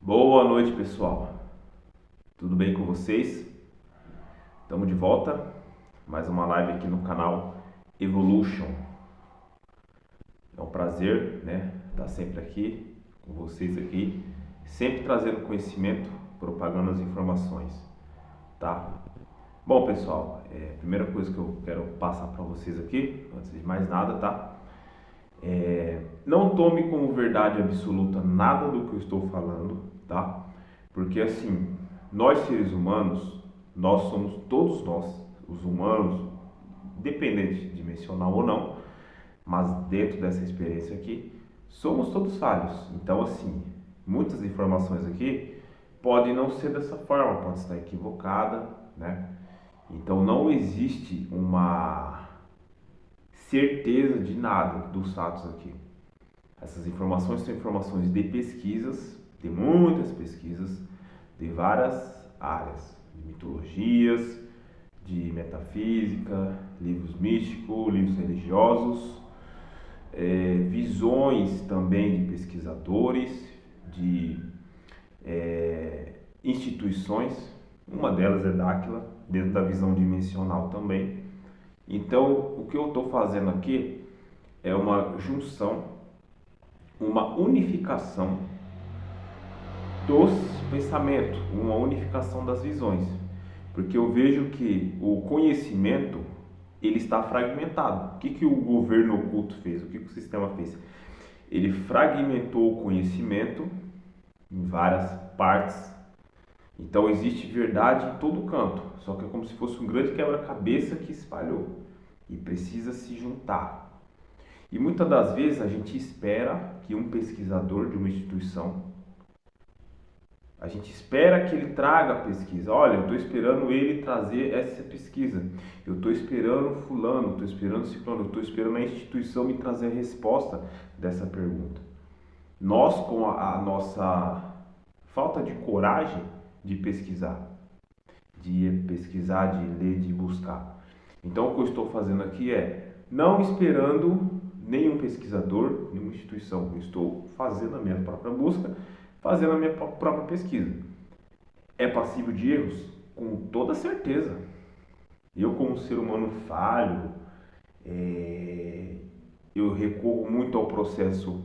Boa noite, pessoal. Tudo bem com vocês? Estamos de volta. Mais uma live aqui no canal Evolution. É um prazer, estar sempre aqui com vocês aqui, sempre trazendo conhecimento, propagando as informações, tá? Bom, pessoal, primeira coisa que eu quero passar para vocês aqui, antes de mais nada, tá? Não tome como verdade absoluta nada do que eu estou falando, tá? Porque assim, nós seres humanos, nós somos todos nós, os humanos, independente dimensional ou não, mas dentro dessa experiência aqui, somos todos falhos. Então assim, muitas informações aqui podem não ser dessa forma, pode estar equivocada, né? Então não existe uma certeza de nada dos fatos aqui. Essas informações são informações de pesquisas, de muitas pesquisas, de várias áreas, de mitologias, de metafísica, livros místicos, livros religiosos, visões também de pesquisadores, de instituições, uma delas é Dáquila, dentro da visão dimensional também. Então, o que eu estou fazendo aqui é uma junção, uma unificação dos pensamentos, uma unificação das visões, porque eu vejo que o conhecimento ele está fragmentado. O que o governo oculto fez? O que o sistema fez? Ele fragmentou o conhecimento em várias partes. Então existe verdade em todo canto, só que é como se fosse um grande quebra-cabeça que espalhou e precisa se juntar. E muitas das vezes a gente espera que um pesquisador de uma instituição, a gente espera que ele traga a pesquisa. Olha, eu estou esperando ele trazer essa pesquisa. Eu estou esperando fulano, estou esperando ciclano, eu estou esperando a instituição me trazer a resposta dessa pergunta. Nós, com a nossa falta de coragem de pesquisar, de ler, de buscar. Então, o que eu estou fazendo aqui é não esperando nenhum pesquisador, nenhuma instituição. Eu estou fazendo a minha própria busca, fazendo a minha própria pesquisa. É passível de erros? Com toda certeza. Eu, como ser humano falho, eu recorro muito ao processo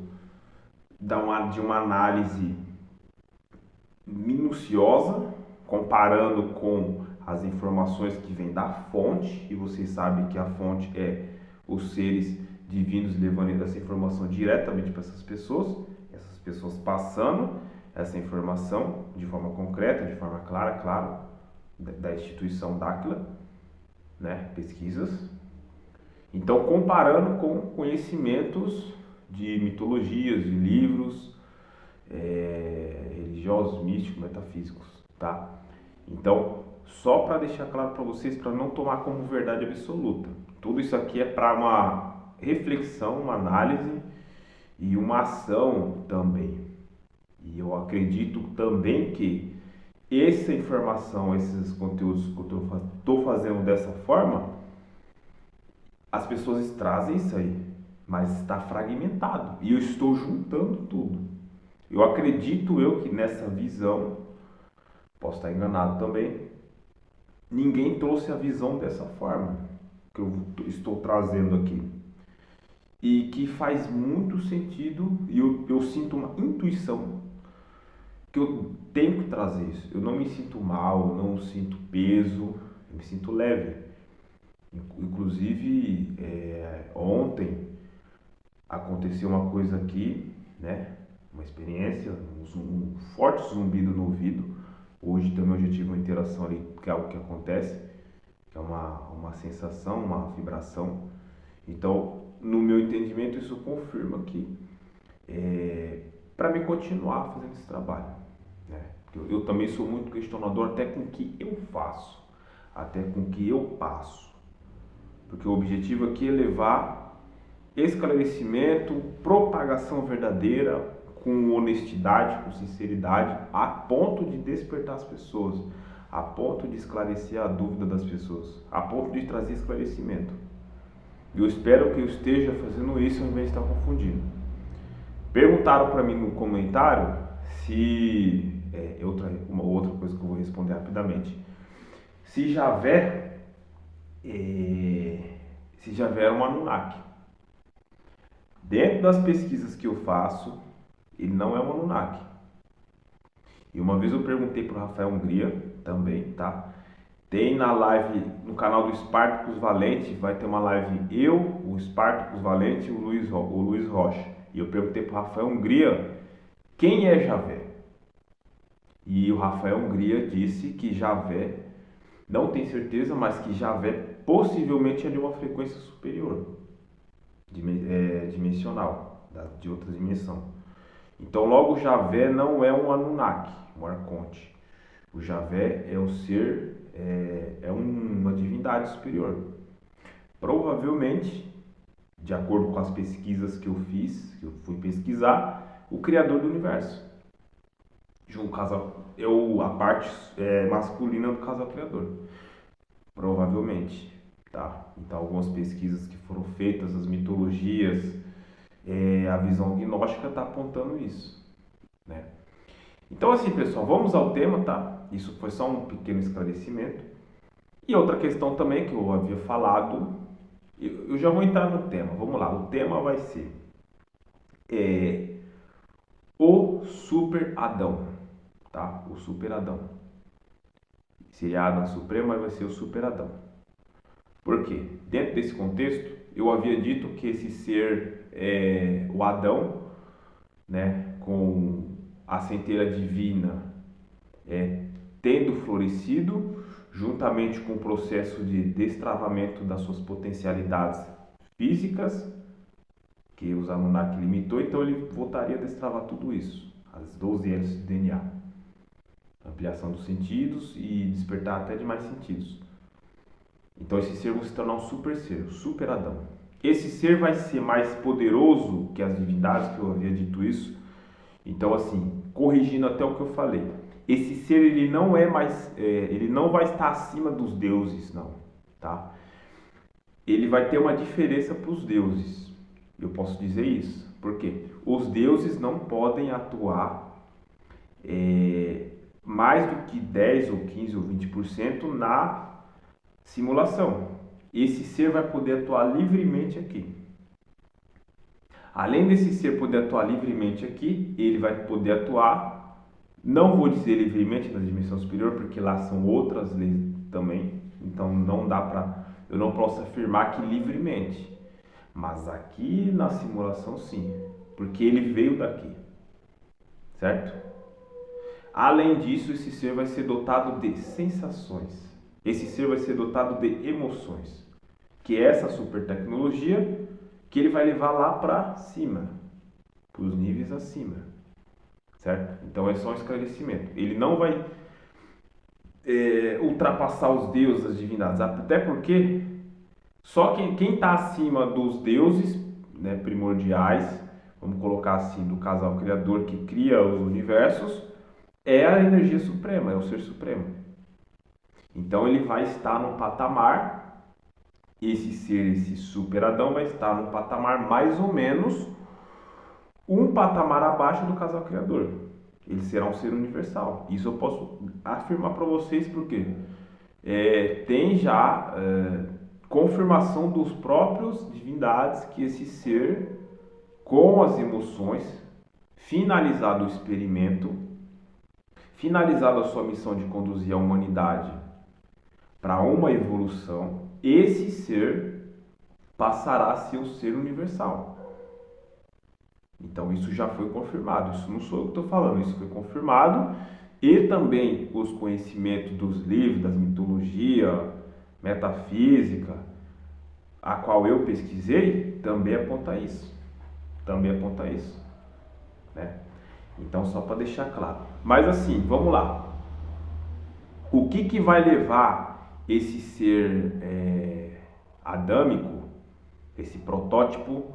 de uma análise minuciosa, comparando com as informações que vêm da fonte, e vocês sabem que a fonte é os seres divinos levando essa informação diretamente para essas pessoas passando essa informação de forma concreta, de forma clara, claro, da instituição Dáquila, pesquisas. Então, comparando com conhecimentos de mitologias, de livros religiosos, místicos, metafísicos, tá? Então, só para deixar claro para vocês, para não tomar como verdade absoluta. Tudo isso aqui é para uma reflexão, uma análise e uma ação também. E eu acredito também que essa informação, esses conteúdos que eu estou fazendo dessa forma, as pessoas trazem isso aí, mas está fragmentado. E eu estou juntando tudo. Eu acredito que nessa visão, posso estar enganado também, ninguém trouxe a visão dessa forma que eu estou trazendo aqui. E que faz muito sentido, e eu sinto uma intuição que eu tenho que trazer isso. Eu não me sinto mal, eu não sinto peso, eu me sinto leve. Inclusive, ontem aconteceu uma coisa aqui, uma experiência, um forte zumbido no ouvido. Hoje também eu já tive uma interação ali, que é algo que acontece, que é uma sensação, uma vibração. Então, no meu entendimento, isso confirma que para mim continuar fazendo esse trabalho. Eu também sou muito questionador até com o que eu faço, até com o que eu passo. Porque o objetivo aqui é levar esclarecimento, propagação verdadeira, com honestidade, com sinceridade, a ponto de despertar as pessoas, a ponto de esclarecer a dúvida das pessoas, a ponto de trazer esclarecimento. Eu espero que eu esteja fazendo isso ao invés de estar confundindo. Perguntaram para mim no comentário Se uma outra coisa que eu vou responder rapidamente. Se Javé, se Javé era um Anunnaki. Dentro das pesquisas que eu faço, ele não é um Anunnaki. E uma vez eu perguntei para o Rafael Hungria também, tá? Tem na live, no canal do Spartacus Valente, vai ter uma live eu, o Spartacus Valente e o Luiz Rocha. E eu perguntei para o Rafael Hungria quem é Javé. E o Rafael Hungria disse que Javé, não tem certeza, mas que Javé possivelmente é de uma frequência superior, dimensional, de outra dimensão. Então logo Javé não é um Anunnaki, um arconte. O Javé é um ser, uma divindade superior. Provavelmente, de acordo com as pesquisas que eu fiz, que eu fui pesquisar, o criador do universo. De um casal, a parte masculina do casal criador. Provavelmente, tá? Então algumas pesquisas que foram feitas, as mitologias, a visão gnóstica está apontando isso, né? Então assim, pessoal, vamos ao tema, tá? Isso foi só um pequeno esclarecimento. E outra questão também que eu havia falado, eu já vou entrar no tema. Vamos lá, o tema vai ser o Super Adão, tá? O Super Adão. Seria Adão Supremo, mas vai ser o Super Adão. Por quê? Dentro desse contexto, eu havia dito que esse ser, o Adão, né, com a centelha divina tendo florescido, juntamente com o processo de destravamento das suas potencialidades físicas, que os Anunnaki limitou, então ele voltaria a destravar tudo isso, as 12 hélices de DNA, ampliação dos sentidos e despertar até de mais sentidos. Então esse ser vai se tornar um super ser, o Super Adão. Esse ser vai ser mais poderoso que as divindades, que eu havia dito isso. Então assim, corrigindo até o que eu falei, esse ser ele não é mais, ele não vai estar acima dos deuses, não, tá? Ele vai ter uma diferença para os deuses. Eu posso dizer isso, porque os deuses não podem atuar mais do que 10 ou 15 ou 20% na simulação. Esse ser vai poder atuar livremente aqui. Além desse ser poder atuar livremente aqui, ele vai poder atuar, não vou dizer livremente na dimensão superior, porque lá são outras leis também, então não dá para, eu não posso afirmar que livremente, mas aqui na simulação sim, porque ele veio daqui, certo? Além disso, esse ser vai ser dotado de sensações, esse ser vai ser dotado de emoções, que é essa super tecnologia que ele vai levar lá para cima, para os níveis acima, certo? Então é só um esclarecimento. Ele não vai ultrapassar os deuses, as divindades, até porque só quem está acima dos deuses, né, primordiais, vamos colocar assim, do casal criador que cria os universos, é a energia suprema, é o ser supremo. Então ele vai estar num patamar, esse ser, esse Super Adão vai estar num patamar mais ou menos um patamar abaixo do casal criador. Ele será um ser universal. Isso eu posso afirmar para vocês porque tem já confirmação dos próprios divindades que esse ser, com as emoções, finalizado o experimento, finalizado a sua missão de conduzir a humanidade para uma evolução, esse ser passará a ser o ser universal. Então isso já foi confirmado, isso não sou eu que estou falando, isso foi confirmado, e também os conhecimentos dos livros, das mitologias, metafísica, a qual eu pesquisei, também aponta isso. Também aponta isso, né? Então só para deixar claro. Mas assim, vamos lá. O que vai levar esse ser adâmico, esse protótipo,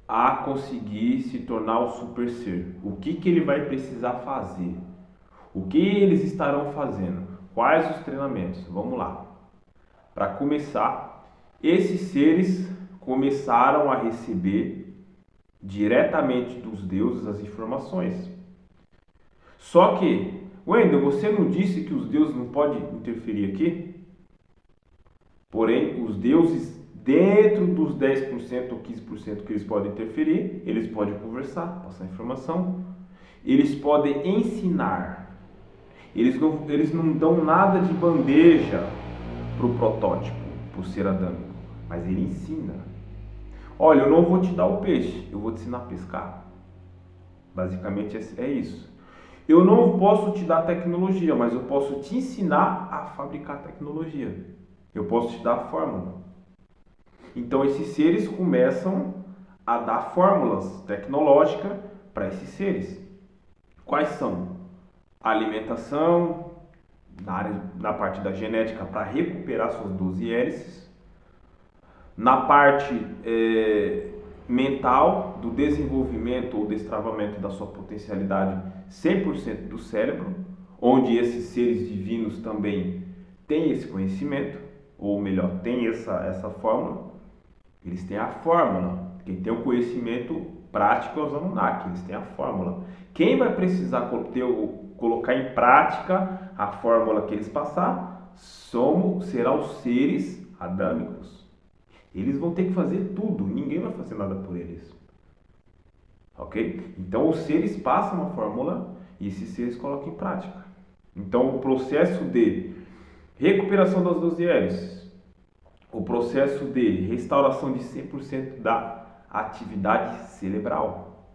a conseguir se tornar o super ser? O que ele vai precisar fazer? O que eles estarão fazendo? Quais os treinamentos? Vamos lá. Para começar, esses seres começaram a receber diretamente dos deuses as informações. Só que, Wendel, você não disse que os deuses não podem interferir aqui? Porém, os deuses, dentro dos 10% ou 15% que eles podem interferir, eles podem conversar, passar informação, eles podem ensinar. Eles não dão nada de bandeja para o protótipo, para o ser adâmico, mas ele ensina. Olha, eu não vou te dar o peixe, eu vou te ensinar a pescar. Basicamente é isso. Eu não posso te dar tecnologia, mas eu posso te ensinar a fabricar tecnologia. Eu posso te dar a fórmula. Então esses seres começam a dar fórmulas tecnológicas para esses seres. Quais são? A alimentação, na parte da genética para recuperar suas 12 hélices. Na parte mental, do desenvolvimento ou destravamento da sua potencialidade 100% do cérebro, onde esses seres divinos também têm esse conhecimento, ou melhor, têm essa fórmula. Eles têm a fórmula. Quem tem o conhecimento prático é os Anunnaki, eles têm a fórmula. Quem vai precisar colocar em prática a fórmula que eles passar serão os seres adâmicos. Eles vão ter que fazer tudo, ninguém vai fazer nada por eles. Ok? Então os seres passam a fórmula e esses seres colocam em prática. Então o processo de recuperação das 12 hélices, o processo de restauração de 100% da atividade cerebral,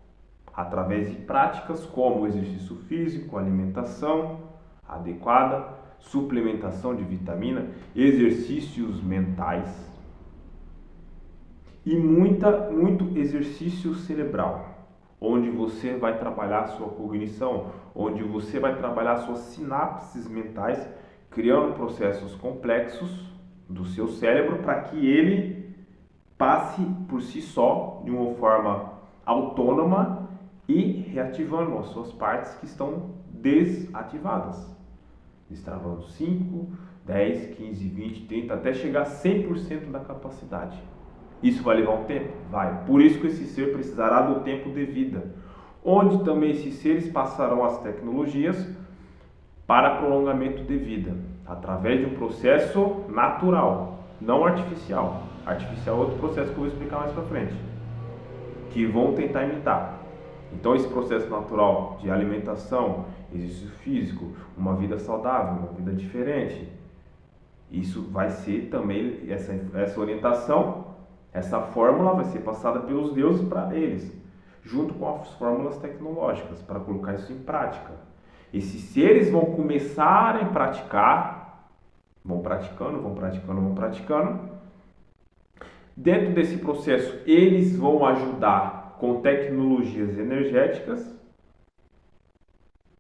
através de práticas como exercício físico, alimentação adequada, suplementação de vitamina, exercícios mentais e muito exercício cerebral, onde você vai trabalhar a sua cognição, onde você vai trabalhar suas sinapses mentais, criando processos complexos do seu cérebro para que ele passe por si só de uma forma autônoma e reativando as suas partes que estão desativadas. Destravando 5, 10, 15, 20, 30, até chegar a 100% da capacidade. Isso vai levar um tempo? Vai. Por isso que esse ser precisará do tempo de vida, onde também esses seres passarão as tecnologias para prolongamento de vida, através de um processo natural, não artificial. Artificial é outro processo que eu vou explicar mais para frente, que vão tentar imitar. Então esse processo natural de alimentação, exercício físico, uma vida saudável, uma vida diferente, isso vai ser também, essa orientação, essa fórmula vai ser passada pelos deuses para eles, junto com as fórmulas tecnológicas, para colocar isso em prática. Esses seres vão começar a praticar, vão praticando. Dentro desse processo, eles vão ajudar com tecnologias energéticas,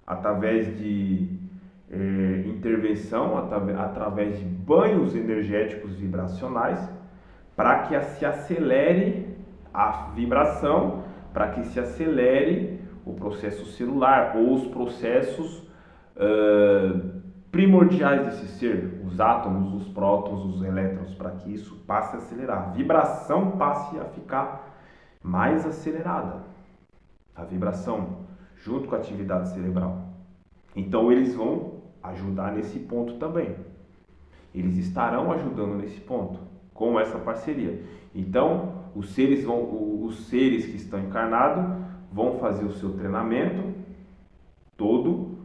através de intervenção, através de banhos energéticos vibracionais, para que se acelere a vibração, para que se acelere o processo celular ou os processos primordiais desse ser, os átomos, os prótons, os elétrons, para que isso passe a acelerar, a vibração passe a ficar mais acelerada, a vibração junto com a atividade cerebral. Então eles vão ajudar nesse ponto também. Eles estarão ajudando nesse ponto com essa parceria. Então os seres que estão encarnados vão fazer o seu treinamento todo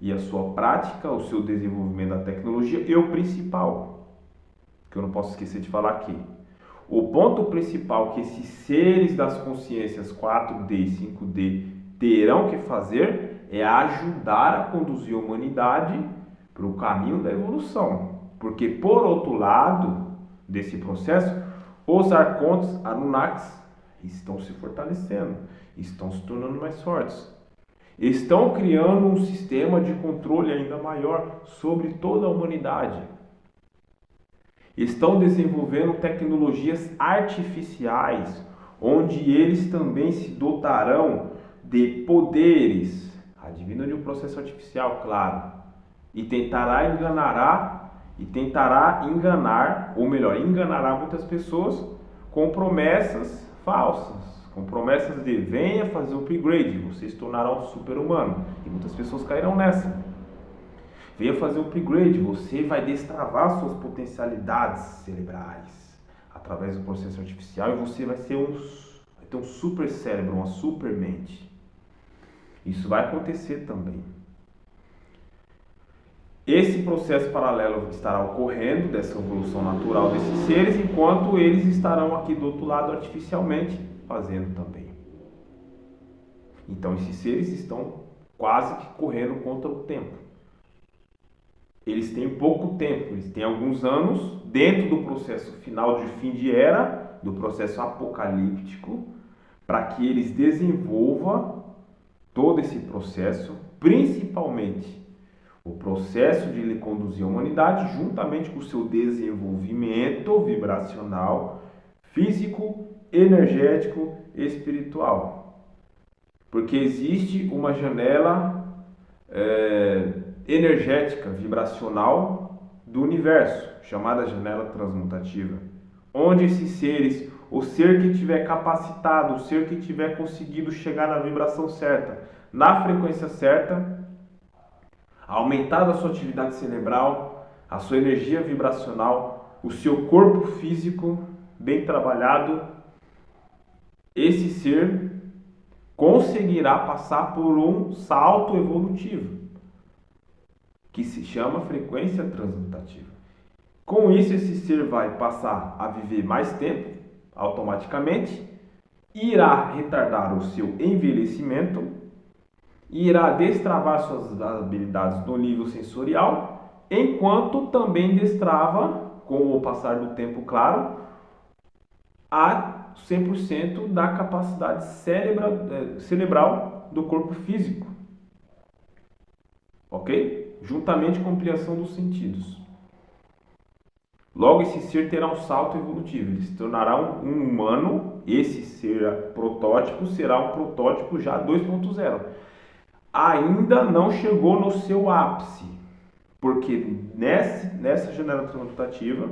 e a sua prática, o seu desenvolvimento da tecnologia e o principal, que eu não posso esquecer de falar aqui. O ponto principal que esses seres das consciências 4D e 5D terão que fazer é ajudar a conduzir a humanidade para o caminho da evolução. Porque, por outro lado desse processo, os arcontes Anunnakis estão se fortalecendo, estão se tornando mais fortes. Estão criando um sistema de controle ainda maior sobre toda a humanidade. Estão desenvolvendo tecnologias artificiais, onde eles também se dotarão de poderes, advindo de um processo artificial, claro, e tentará enganar, ou melhor, enganará muitas pessoas com promessas falsas, com promessas de venha fazer o upgrade, você se tornará um super-humano. E muitas pessoas cairão nessa. Venha fazer o upgrade, você vai destravar suas potencialidades cerebrais através do processo artificial e você vai ter um super cérebro, uma super mente. Isso vai acontecer também. Esse processo paralelo estará ocorrendo dessa evolução natural desses seres, enquanto eles estarão aqui do outro lado artificialmente fazendo também. Então esses seres estão quase que correndo contra o tempo. Eles têm pouco tempo, eles têm alguns anos dentro do processo final de fim de era, do processo apocalíptico, para que eles desenvolvam todo esse processo, principalmente o processo de lhe conduzir a humanidade, juntamente com o seu desenvolvimento vibracional, físico, energético e espiritual. Porque existe uma janela energética, vibracional do universo, chamada janela transmutativa, onde esses seres, o ser que tiver capacitado, o ser que tiver conseguido chegar na vibração certa, na frequência certa, aumentado a sua atividade cerebral, a sua energia vibracional, o seu corpo físico bem trabalhado, esse ser conseguirá passar por um salto evolutivo, que se chama frequência transmutativa. Com isso, esse ser vai passar a viver mais tempo, automaticamente, irá retardar o seu envelhecimento, irá destravar suas habilidades no nível sensorial, enquanto também destrava, com o passar do tempo, claro, a 100% da capacidade cerebral do corpo físico. Ok? Juntamente com a ampliação dos sentidos. Logo, esse ser terá um salto evolutivo, ele se tornará um humano. Esse ser protótipo será um protótipo já 2.0. Ainda não chegou no seu ápice, porque nessa janela transmutativa,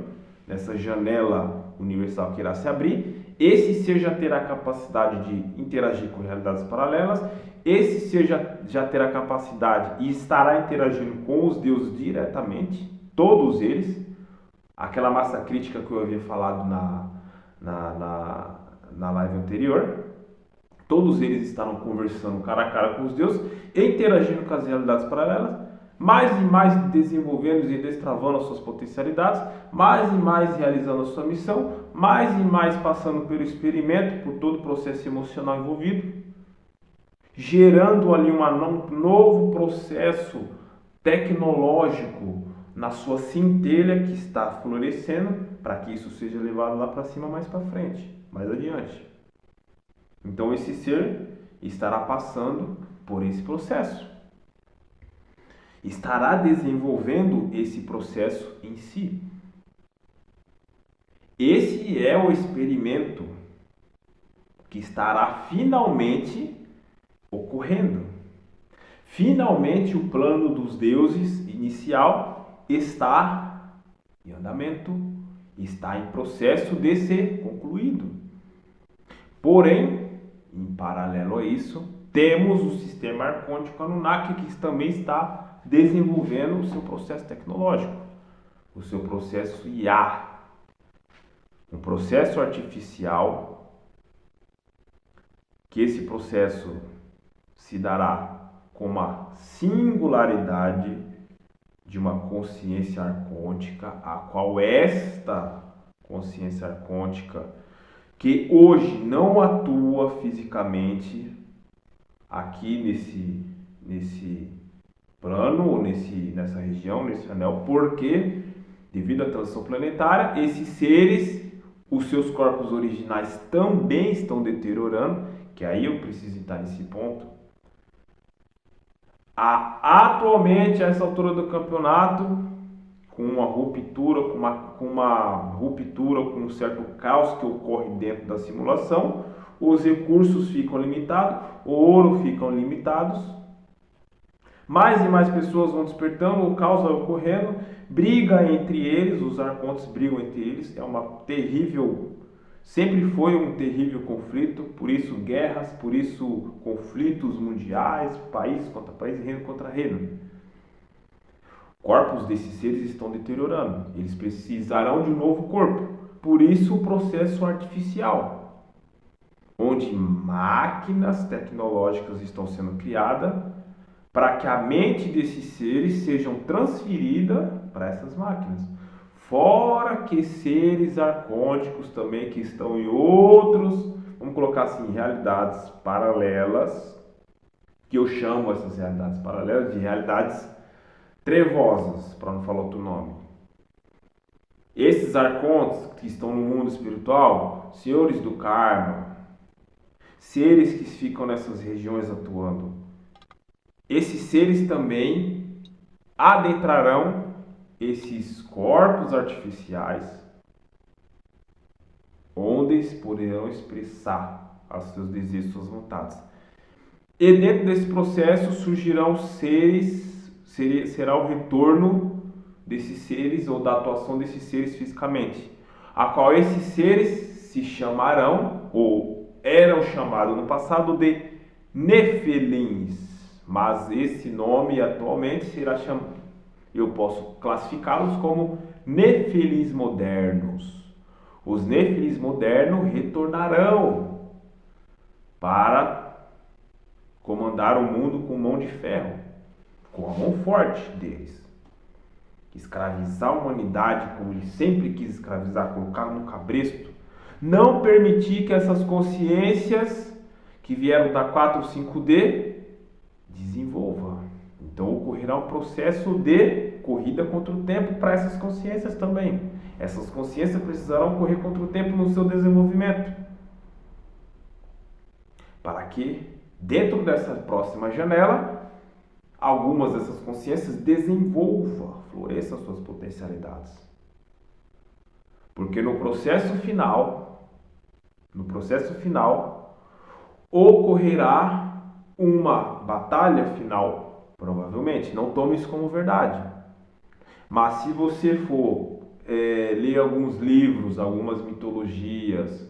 nessa janela universal que irá se abrir, esse ser já terá a capacidade de interagir com realidades paralelas, esse ser já terá capacidade e estará interagindo com os deuses diretamente, todos eles. Aquela massa crítica que eu havia falado na live anterior, todos eles estarão conversando cara a cara com os deuses, interagindo com as realidades paralelas, mais e mais desenvolvendo e destravando as suas potencialidades, mais e mais realizando a sua missão, mais e mais passando pelo experimento, por todo o processo emocional envolvido, gerando ali um novo processo tecnológico na sua centelha que está florescendo, para que isso seja levado lá para cima mais para frente, mais adiante. Então esse ser estará passando por esse processo. Estará desenvolvendo esse processo em si. Esse é o experimento que estará finalmente ocorrendo. Finalmente o plano dos deuses inicial está em andamento, está em processo de ser concluído. Porém, em paralelo a isso, temos o sistema arcôntico Anunnaki, que também está desenvolvendo o seu processo tecnológico, o seu processo IA, um processo artificial, que esse processo se dará com uma singularidade de uma consciência arcôntica, a qual esta consciência arcôntica, que hoje não atua fisicamente aqui nesse plano, ou nessa região, nesse anel, porque devido à transição planetária, esses seres, os seus corpos originais também estão deteriorando, que aí eu preciso estar nesse ponto. Atualmente, a essa altura do campeonato, com uma ruptura, com um certo caos que ocorre dentro da simulação, os recursos ficam limitados, o ouro ficam limitados, mais e mais pessoas vão despertando, o caos vai ocorrendo, briga entre eles, os arcontes brigam entre eles, é uma terrível Sempre foi um terrível conflito, por isso guerras, por isso conflitos mundiais, país contra país, reino contra reino. Corpos desses seres estão deteriorando, eles precisarão de um novo corpo. Por isso o processo artificial, onde máquinas tecnológicas estão sendo criadas para que a mente desses seres sejam transferida para essas máquinas. Fora que seres arcônticos também que estão em outros, vamos colocar assim, realidades paralelas, que eu chamo essas realidades paralelas de realidades trevosas, para não falar outro nome. Esses arcontes que estão no mundo espiritual, senhores do karma, seres que ficam nessas regiões atuando, esses seres também adentrarão esses corpos artificiais, onde eles poderão expressar os seus desejos, suas vontades. E dentro desse processo surgirão seres, será o retorno desses seres ou da atuação desses seres fisicamente, a qual esses seres se chamarão ou eram chamados no passado de Nefelins, mas esse nome atualmente será chamado, eu posso classificá-los como Nefelins modernos. Os Nefelins modernos retornarão para comandar o mundo com mão de ferro, com a mão forte deles. Escravizar a humanidade como ele sempre quis escravizar, colocar no cabresto. Não permitir que essas consciências que vieram da 4 ou 5D desenvolvam. Então ocorrerá um processo de corrida contra o tempo para essas consciências também. Essas consciências precisarão correr contra o tempo no seu desenvolvimento. Para que, dentro dessa próxima janela, algumas dessas consciências desenvolvam, floresçam suas potencialidades. Porque no processo final, ocorrerá uma batalha final, provavelmente. Não tome isso como verdade. Mas se você for ler alguns livros, algumas mitologias,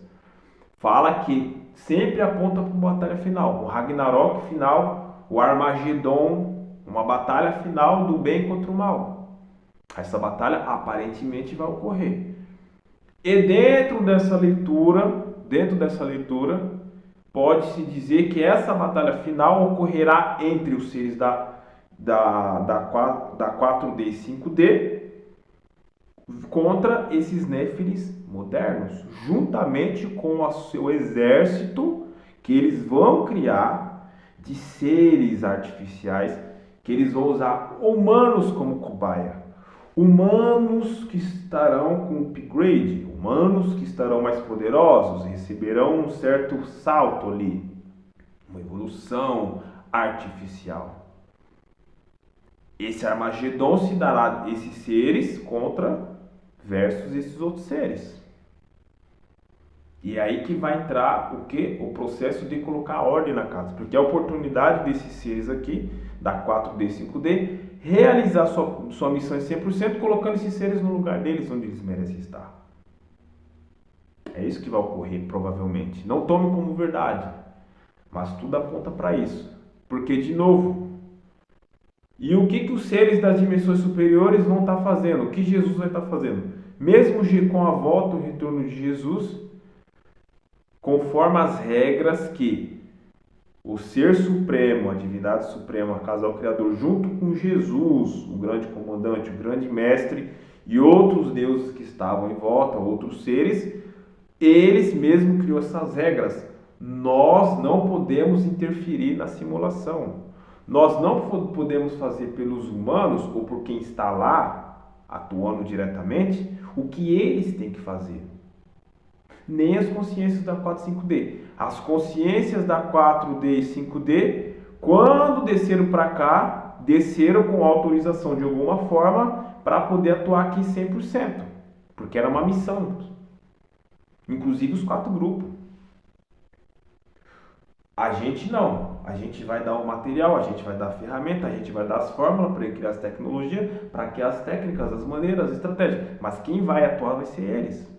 fala que sempre aponta para uma batalha final. O Ragnarok final, o Armagedon, uma batalha final do bem contra o mal. Essa batalha aparentemente vai ocorrer. E dentro dessa leitura, pode-se dizer que essa batalha final ocorrerá entre os seres da 4D e 5D contra esses Néfilis modernos, juntamente com o seu exército que eles vão criar de seres artificiais, que eles vão usar humanos como cobaia. Humanos que estarão com upgrade, humanos que estarão mais poderosos, receberão um certo salto ali, uma evolução artificial. Esse Armagedon se dará esses seres contra versus esses outros seres. E é aí que vai entrar o que? O processo de colocar ordem na casa. Porque a oportunidade desses seres aqui, da 4D, 5D, realizar sua missão em 100%, colocando esses seres no lugar deles, onde eles merecem estar. É isso que vai ocorrer, provavelmente. Não tome como verdade, mas tudo aponta para isso. Porque, de novo, e o que os seres das dimensões superiores vão estar fazendo? O que Jesus vai estar fazendo? Mesmo com a volta e o retorno de Jesus, conforme as regras que o Ser Supremo, a Divindade Suprema, Casal Criador, junto com Jesus, o grande comandante, o grande mestre, e outros deuses que estavam em volta, outros seres, eles mesmos criou essas regras. Nós não podemos interferir na simulação. Nós não podemos fazer pelos humanos, ou por quem está lá, atuando diretamente, o que eles têm que fazer. Nem as consciências da 4 e 5D. As consciências da 4D e 5D, quando desceram para cá, desceram com autorização de alguma forma para poder atuar aqui 100%. Porque era uma missão. Inclusive os 4 grupos. A gente não. A gente vai dar o material, a gente vai dar a ferramenta, a gente vai dar as fórmulas para criar as tecnologias, para criar as técnicas, as maneiras, as estratégias. Mas quem vai atuar vai ser eles.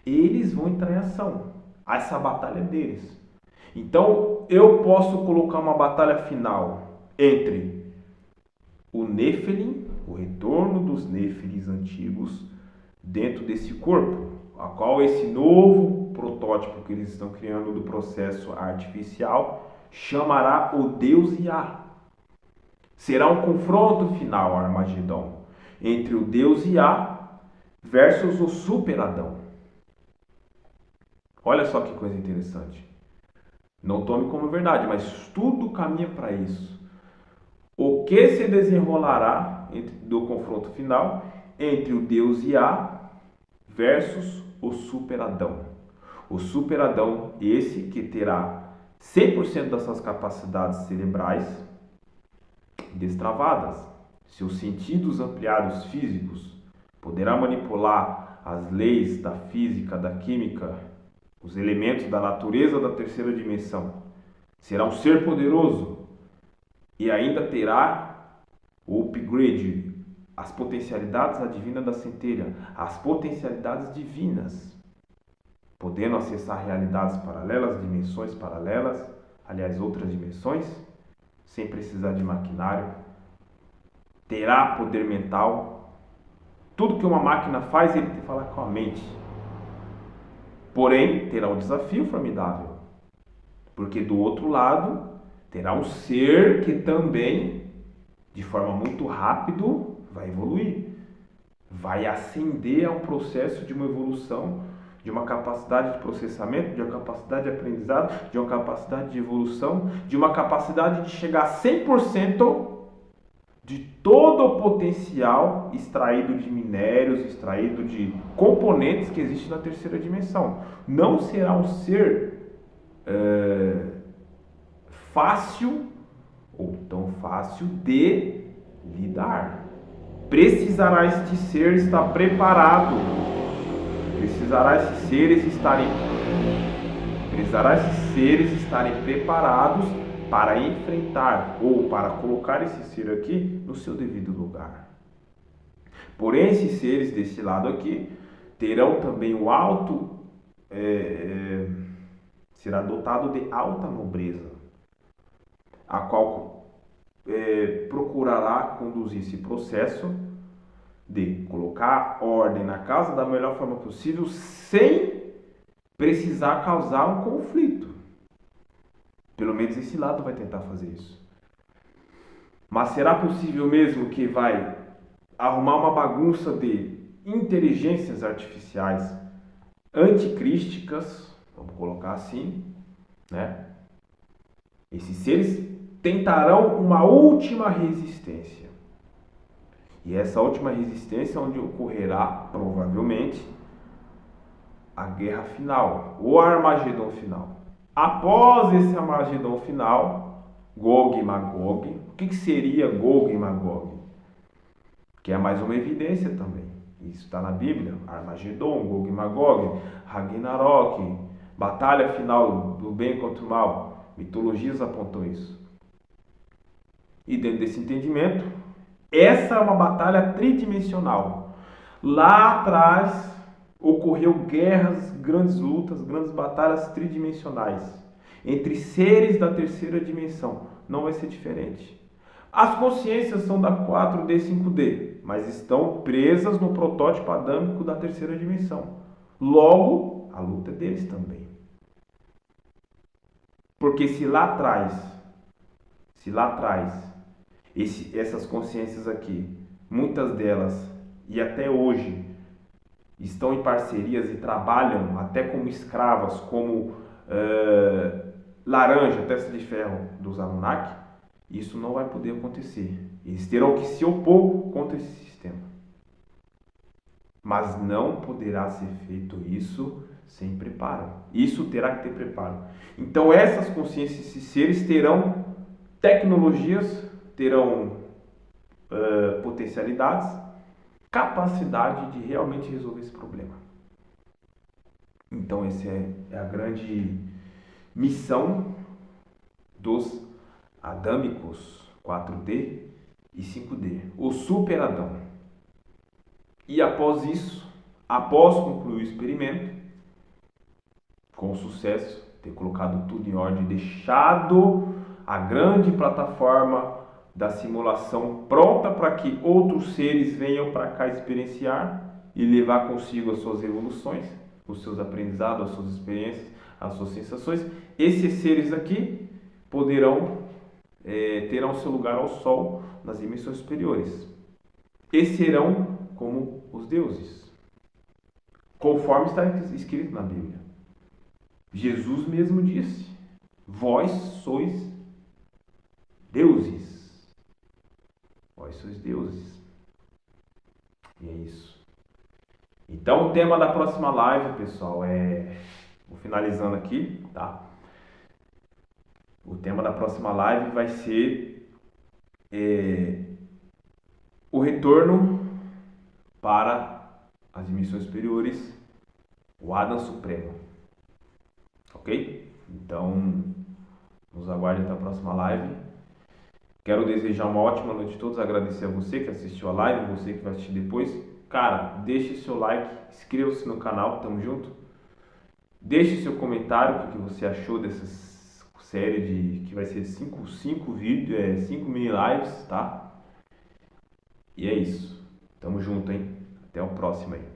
eles vão entrar em ação. Essa batalha é deles. Então, eu posso colocar uma batalha final entre o Nephilim, o retorno dos Néfilis antigos, dentro desse corpo, a qual esse novo protótipo que eles estão criando do processo artificial chamará o Deus Iá. Será um confronto final, Armagedon, entre o Deus Iá versus o Super Adão. Olha só que coisa interessante. Não tome como verdade, mas tudo caminha para isso. O que se desenrolará do confronto final entre o Deus Iá versus o Super Adão. O Super Adão, esse que terá 100% das suas capacidades cerebrais destravadas, seus sentidos ampliados físicos, poderá manipular as leis da física, da química, os elementos da natureza da terceira dimensão. Será um ser poderoso e ainda terá o upgrade, as potencialidades adivinas da centelha, as potencialidades divinas, podendo acessar realidades paralelas, dimensões paralelas, aliás, outras dimensões, sem precisar de maquinário. Terá poder mental. Tudo que uma máquina faz, ele tem que falar com a mente. Porém, terá um desafio formidável, porque do outro lado terá um ser que também, de forma muito rápida, vai evoluir, vai ascender a um processo de uma evolução, de uma capacidade de processamento, de uma capacidade de aprendizado, de uma capacidade de evolução, de uma capacidade de chegar a 100% de todo o potencial extraído de minérios, extraído de componentes que existe na terceira dimensão. Não será um ser fácil ou tão fácil de lidar. Precisará este ser estar preparado. Precisará esses seres estarem preparados para enfrentar ou para colocar esse ser aqui no seu devido lugar. Porém, esses seres desse lado aqui terão também o alto, será dotado de alta nobreza, a qual procurará conduzir esse processo de colocar ordem na casa da melhor forma possível, sem precisar causar um conflito. Pelo menos esse lado vai tentar fazer isso. Mas será possível mesmo que vai arrumar uma bagunça de inteligências artificiais anticrísticas, vamos colocar assim, né? Esses seres tentarão uma última resistência. E essa última resistência é onde ocorrerá, provavelmente, a guerra final, o Armagedon final. Após esse Armagedon final, Gog e Magog, o que seria Gog e Magog? Que é mais uma evidência também. Isso está na Bíblia. Armagedon, Gog e Magog, Ragnarok, batalha final do bem contra o mal. Mitologias apontam isso. E dentro desse entendimento, essa é uma batalha tridimensional. Lá atrás ocorreu guerras, grandes lutas, grandes batalhas tridimensionais entre seres da terceira dimensão. Não vai ser diferente. As consciências são da 4D, 5D, mas estão presas no protótipo adâmico da terceira dimensão. Logo, a luta é deles também. Porque se lá atrás, essas consciências aqui, muitas delas, e até hoje, estão em parcerias e trabalham até como escravas, como laranja, testa de ferro dos Anunnaki, isso não vai poder acontecer. Eles terão que se opor contra esse sistema. Mas não poderá ser feito isso sem preparo. Isso terá que ter preparo. Então essas consciências, esses seres terão tecnologias, terão potencialidades, capacidade de realmente resolver esse problema. Então essa é a grande missão dos adâmicos 4D e 5D, o Super Adão. E após isso, após concluir o experimento, com sucesso, ter colocado tudo em ordem, deixado a grande plataforma da simulação pronta para que outros seres venham para cá experienciar e levar consigo as suas evoluções, os seus aprendizados, as suas experiências, as suas sensações. Esses seres aqui terão seu lugar ao sol nas dimensões superiores e serão como os deuses, conforme está escrito na Bíblia. Jesus mesmo disse: vós sois deuses. Vós sois deuses. E é isso. Então, o tema da próxima live, pessoal, vou finalizando aqui, tá? O tema da próxima live vai ser o retorno para as dimensões superiores, o Adam Supremo. Ok? Então, nos aguarde até a próxima live. Quero desejar uma ótima noite a todos, agradecer a você que assistiu a live, você que vai assistir depois. Cara, deixe seu like, inscreva-se no canal, tamo junto. Deixe seu comentário, o que você achou dessa série que vai ser 5 vídeos, 5 mini lives, tá? E é isso. Tamo junto, hein? Até o próximo aí.